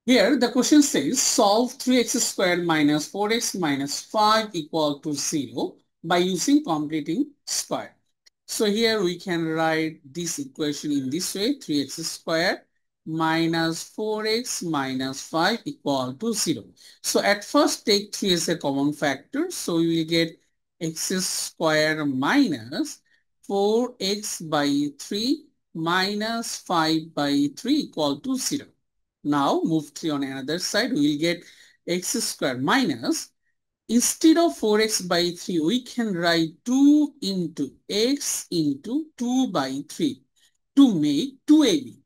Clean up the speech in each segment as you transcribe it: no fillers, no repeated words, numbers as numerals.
Here the question says solve 3x squared minus 4x minus 5 equal to 0 by using completing square. So here we can write this equation in this way: 3x squared minus 4x minus 5 equal to 0. So at first take 3 as a common factor. So we will get x squared minus 4x by 3 minus 5 by 3 equal to 0. Now move 3 on another side, we will get x squared minus, instead of 4x by 3, we can write 2 into x into 2 by 3 to make 2ab.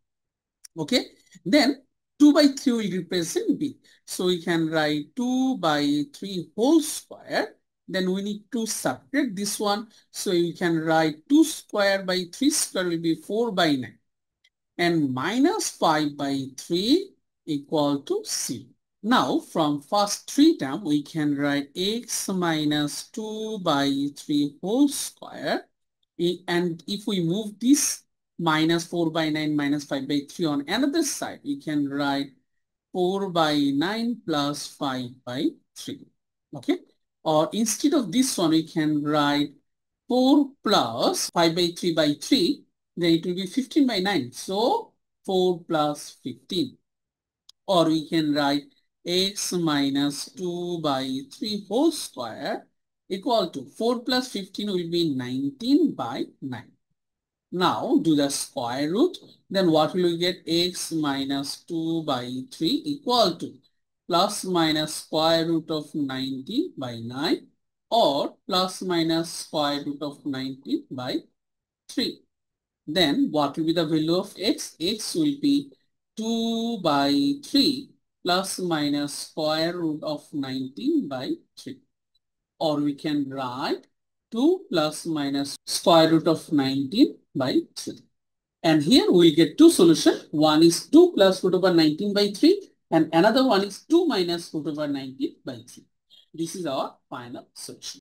Okay, then 2 by 3 will represent b. So we can write 2 by 3 whole square. Then we need to subtract this one. So we can write 2 square by 3 square will be 4 by 9. And minus 5 by 3 equal to 0. Now from first 3 term we can write x minus 2 by 3 whole square, and if we move this minus 4 by 9 minus 5 by 3 on another side, we can write 4 by 9 plus 5 by 3. Okay, or instead of this one we can write 4 plus 5 by 3 by 3, then it will be 15 by 9. So 4 plus 15. Or we can write x minus 2 by 3 whole square equal to 4 plus 15 will be 19 by 9. Now do the square root. Then what will we get? X minus 2 by 3 equal to plus minus square root of 19 by 9 or plus minus square root of 19 by 3. Then what will be the value of x? X will be 2 by 3 plus minus square root of 19 by 3. Or we can write 2 plus minus square root of 19 by 3. And here we will get two solutions. One is 2 plus root over 19 by 3 and another one is 2 minus root over 19 by 3. This is our final solution.